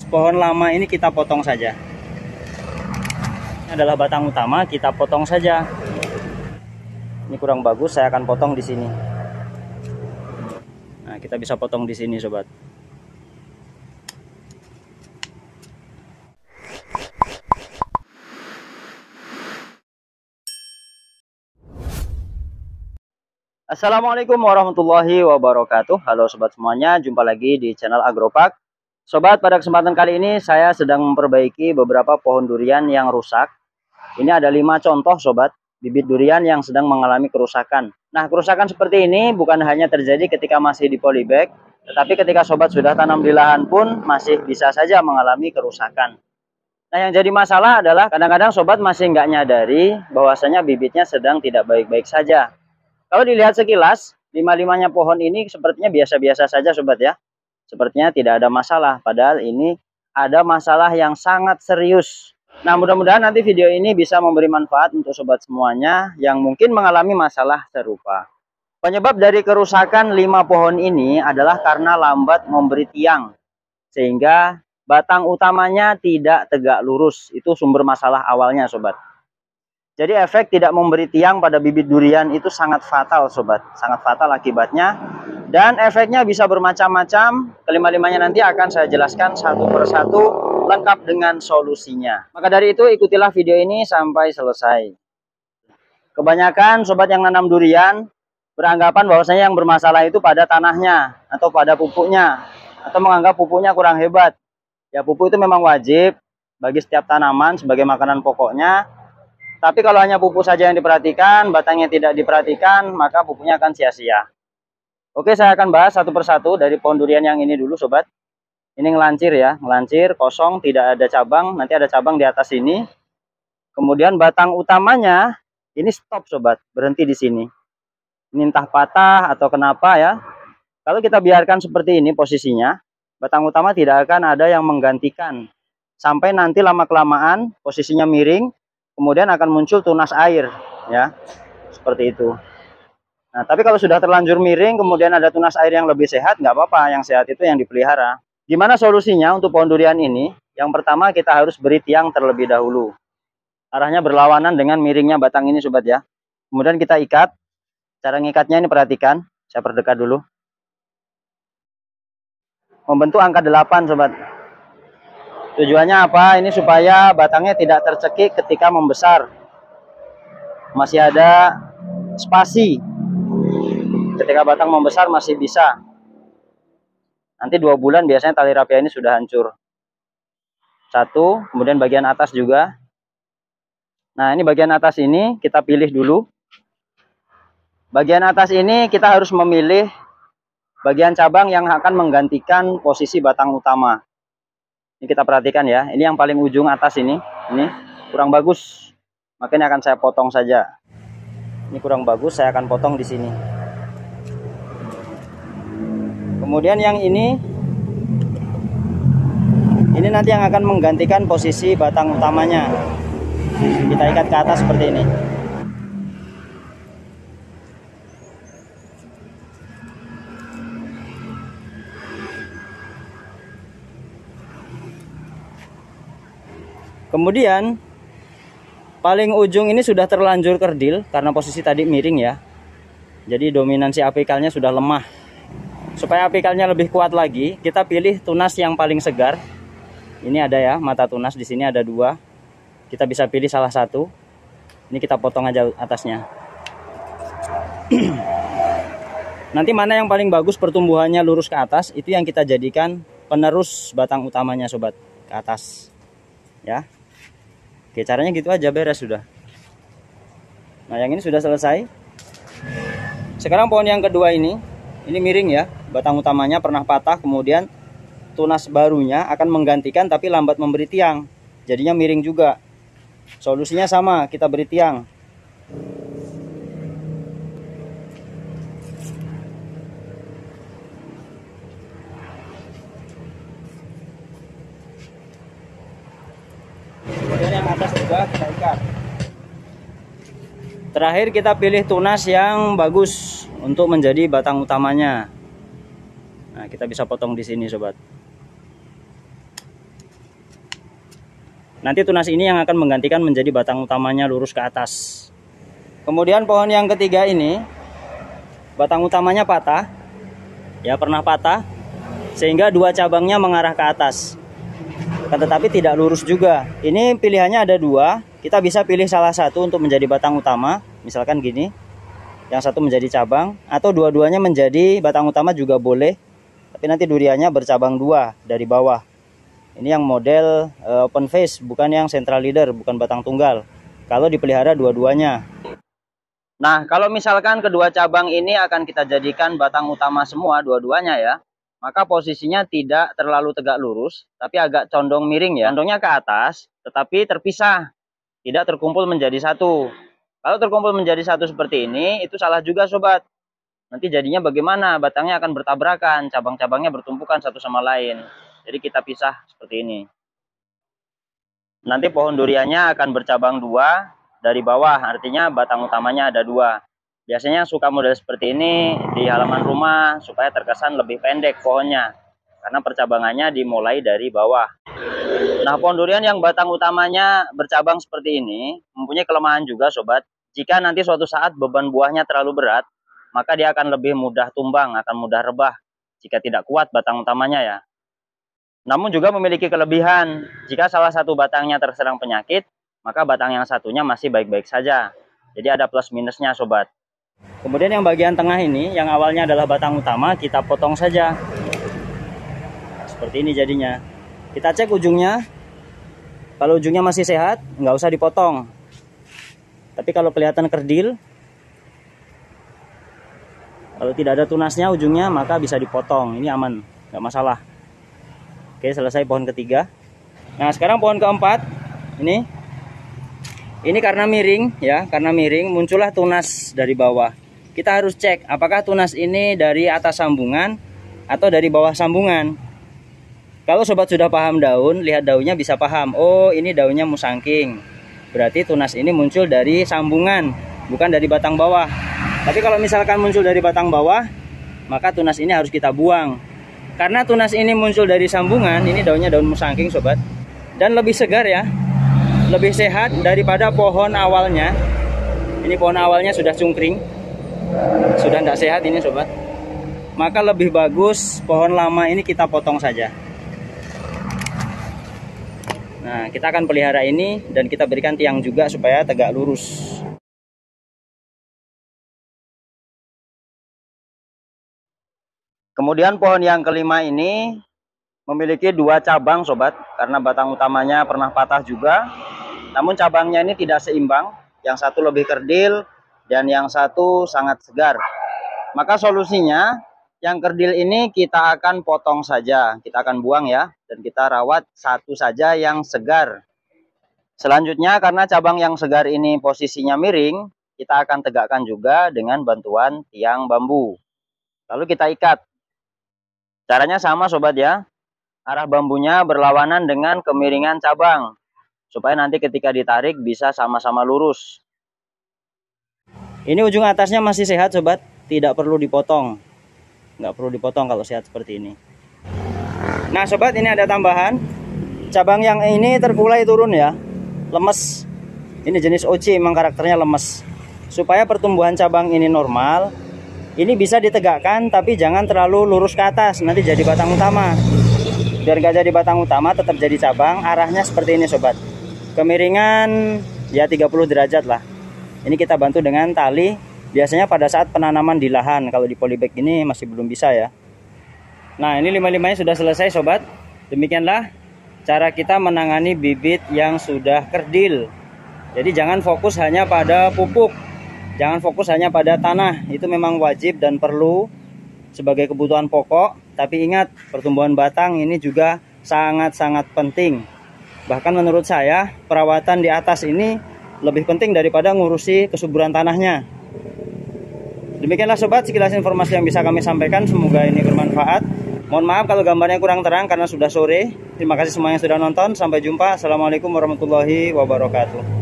Pohon lama ini kita potong saja. Ini adalah batang utama, kita potong saja. Ini kurang bagus, saya akan potong di sini. Nah, kita bisa potong di sini, sobat. Assalamualaikum warahmatullahi wabarakatuh. Halo sobat semuanya, jumpa lagi di channel Agropark. Sobat, pada kesempatan kali ini saya sedang memperbaiki beberapa pohon durian yang rusak. Ini ada 5 contoh sobat, bibit durian yang sedang mengalami kerusakan. Nah, kerusakan seperti ini bukan hanya terjadi ketika masih di polybag, tetapi ketika sobat sudah tanam di lahan pun masih bisa saja mengalami kerusakan. Nah, yang jadi masalah adalah kadang-kadang sobat masih nggak nyadari bahwasanya bibitnya sedang tidak baik-baik saja. Kalau dilihat sekilas, 5-5-nya pohon ini sepertinya biasa-biasa saja sobat ya. Sepertinya tidak ada masalah, padahal ini ada masalah yang sangat serius. Nah, mudah-mudahan nanti video ini bisa memberi manfaat untuk sobat semuanya yang mungkin mengalami masalah serupa. Penyebab dari kerusakan 5 pohon ini adalah karena lambat memberi tiang, sehingga batang utamanya tidak tegak lurus. Itu sumber masalah awalnya sobat. Jadi efek tidak memberi tiang pada bibit durian itu sangat fatal sobat, sangat fatal akibatnya. Dan efeknya bisa bermacam-macam, kelima-limanya nanti akan saya jelaskan satu persatu lengkap dengan solusinya. Maka dari itu ikutilah video ini sampai selesai. Kebanyakan sobat yang nanam durian beranggapan bahwasanya yang bermasalah itu pada tanahnya atau pada pupuknya, atau menganggap pupuknya kurang hebat. Ya, pupuk itu memang wajib bagi setiap tanaman sebagai makanan pokoknya. Tapi kalau hanya pupuk saja yang diperhatikan, batangnya tidak diperhatikan, maka pupuknya akan sia-sia. Oke, saya akan bahas satu persatu dari pohon durian yang ini dulu sobat. Ini ngelancir ya, ngelancir, kosong, tidak ada cabang, nanti ada cabang di atas ini. Kemudian batang utamanya, ini stop sobat, berhenti di sini. Ini entah patah atau kenapa ya. Kalau kita biarkan seperti ini posisinya, batang utama tidak akan ada yang menggantikan. Sampai nanti lama-kelamaan posisinya miring, kemudian akan muncul tunas air ya, seperti itu. Nah, tapi kalau sudah terlanjur miring kemudian ada tunas air yang lebih sehat, nggak apa-apa, yang sehat itu yang dipelihara. Gimana solusinya untuk pohon durian ini? Yang pertama, kita harus beri tiang terlebih dahulu, arahnya berlawanan dengan miringnya batang ini sobat ya. Kemudian kita ikat. Cara ngikatnya ini perhatikan, saya perdekat dulu, membentuk angka 8 sobat. Tujuannya apa? Ini supaya batangnya tidak tercekik ketika membesar. Masih ada spasi. Ketika batang membesar masih bisa. Nanti 2 bulan biasanya tali rapia ini sudah hancur. 1, kemudian bagian atas juga. Nah, ini bagian atas ini kita pilih dulu. Bagian atas ini kita harus memilih bagian cabang yang akan menggantikan posisi batang utama. Ini kita perhatikan ya, ini yang paling ujung atas ini kurang bagus, makanya akan saya potong saja. Ini kurang bagus, saya akan potong di sini. Kemudian yang ini nanti yang akan menggantikan posisi batang utamanya. Kita ikat ke atas seperti ini. Kemudian paling ujung ini sudah terlanjur kerdil karena posisi tadi miring ya. Jadi dominansi apikalnya sudah lemah. Supaya apikalnya lebih kuat lagi, kita pilih tunas yang paling segar. Ini ada ya, mata tunas di sini ada 2. Kita bisa pilih salah satu. Ini kita potong aja atasnya. Nanti mana yang paling bagus pertumbuhannya lurus ke atas, itu yang kita jadikan penerus batang utamanya sobat, ke atas. Ya. Oke, caranya gitu aja, beres sudah. Nah, yang ini sudah selesai. Sekarang pohon yang kedua ini miring ya, batang utamanya pernah patah, kemudian tunas barunya akan menggantikan tapi lambat memberi tiang, jadinya miring juga. Solusinya sama, kita beri tiang. Kemudian yang atas juga kita ikat. Terakhir kita pilih tunas yang bagus untuk menjadi batang utamanya. Nah, kita bisa potong di sini sobat. Nanti tunas ini yang akan menggantikan menjadi batang utamanya lurus ke atas. Kemudian pohon yang ketiga ini, batang utamanya patah, ya pernah patah, sehingga dua cabangnya mengarah ke atas. Tetapi tidak lurus juga. Ini pilihannya ada dua, kita bisa pilih salah satu untuk menjadi batang utama, misalkan gini, yang satu menjadi cabang, atau dua-duanya menjadi batang utama juga boleh, tapi nanti duriannya bercabang dua dari bawah. Ini yang model open face, bukan yang central leader, bukan batang tunggal. Kalau dipelihara dua-duanya. Nah, kalau misalkan kedua cabang ini akan kita jadikan batang utama semua dua-duanya ya, maka posisinya tidak terlalu tegak lurus, tapi agak condong miring ya. Condongnya ke atas, tetapi terpisah, tidak terkumpul menjadi satu. Kalau terkumpul menjadi satu seperti ini, itu salah juga sobat. Nanti jadinya bagaimana? Batangnya akan bertabrakan, cabang-cabangnya bertumpukan satu sama lain. Jadi kita pisah seperti ini. Nanti pohon duriannya akan bercabang dua dari bawah, artinya batang utamanya ada dua. Biasanya suka model seperti ini di halaman rumah supaya terkesan lebih pendek pohonnya, karena percabangannya dimulai dari bawah. Nah, pohon durian yang batang utamanya bercabang seperti ini mempunyai kelemahan juga sobat. Jika nanti suatu saat beban buahnya terlalu berat, maka dia akan lebih mudah tumbang, akan mudah rebah jika tidak kuat batang utamanya ya. Namun juga memiliki kelebihan, jika salah satu batangnya terserang penyakit, maka batang yang satunya masih baik-baik saja. Jadi ada plus minusnya sobat. Kemudian yang bagian tengah ini, yang awalnya adalah batang utama, kita potong saja. Seperti ini jadinya. Kita cek ujungnya, kalau ujungnya masih sehat, nggak usah dipotong. Tapi kalau kelihatan kerdil, kalau tidak ada tunasnya ujungnya, maka bisa dipotong. Ini aman, nggak masalah. Oke, selesai pohon ketiga. Nah, sekarang pohon keempat. Ini karena miring ya, karena miring muncullah tunas dari bawah. Kita harus cek apakah tunas ini dari atas sambungan atau dari bawah sambungan. Kalau sobat sudah paham daun, lihat daunnya bisa paham. Oh, ini daunnya musangking. Berarti tunas ini muncul dari sambungan, bukan dari batang bawah. Tapi kalau misalkan muncul dari batang bawah, maka tunas ini harus kita buang. Karena tunas ini muncul dari sambungan, ini daunnya daun musangking sobat, dan lebih segar ya, lebih sehat daripada pohon awalnya. Ini pohon awalnya sudah cungkring, sudah tidak sehat ini sobat. Maka lebih bagus pohon lama ini kita potong saja. Nah, kita akan pelihara ini dan kita berikan tiang juga supaya tegak lurus. Kemudian pohon yang kelima ini memiliki dua cabang sobat, karena batang utamanya pernah patah juga. Namun cabangnya ini tidak seimbang, yang satu lebih kerdil dan yang satu sangat segar. Maka solusinya, yang kerdil ini kita akan potong saja, kita akan buang ya, dan kita rawat satu saja yang segar. Selanjutnya, karena cabang yang segar ini posisinya miring, kita akan tegakkan juga dengan bantuan tiang bambu. Lalu kita ikat. Caranya sama sobat ya, arah bambunya berlawanan dengan kemiringan cabang, supaya nanti ketika ditarik bisa sama-sama lurus. Ini ujung atasnya masih sehat sobat, tidak perlu dipotong. Nggak perlu dipotong kalau sehat seperti ini. Nah sobat, ini ada tambahan. Cabang yang ini terkulai turun ya, lemes. Ini jenis OC, memang karakternya lemes. Supaya pertumbuhan cabang ini normal, ini bisa ditegakkan tapi jangan terlalu lurus ke atas, nanti jadi batang utama. Biar nggak jadi batang utama, tetap jadi cabang, arahnya seperti ini sobat. Kemiringan ya 30 derajat lah. Ini kita bantu dengan tali, biasanya pada saat penanaman di lahan. Kalau di polybag ini masih belum bisa ya. Nah, ini 5-5-nya sudah selesai sobat. Demikianlah cara kita menangani bibit yang sudah kerdil. Jadi jangan fokus hanya pada pupuk, jangan fokus hanya pada tanah. Itu memang wajib dan perlu sebagai kebutuhan pokok. Tapi ingat, pertumbuhan batang ini juga sangat-sangat penting. Bahkan menurut saya, perawatan di atas ini lebih penting daripada ngurusi kesuburan tanahnya. Demikianlah sobat, sekilas informasi yang bisa kami sampaikan. Semoga ini bermanfaat. Mohon maaf kalau gambarnya kurang terang karena sudah sore. Terima kasih semuanya sudah nonton. Sampai jumpa. Assalamualaikum warahmatullahi wabarakatuh.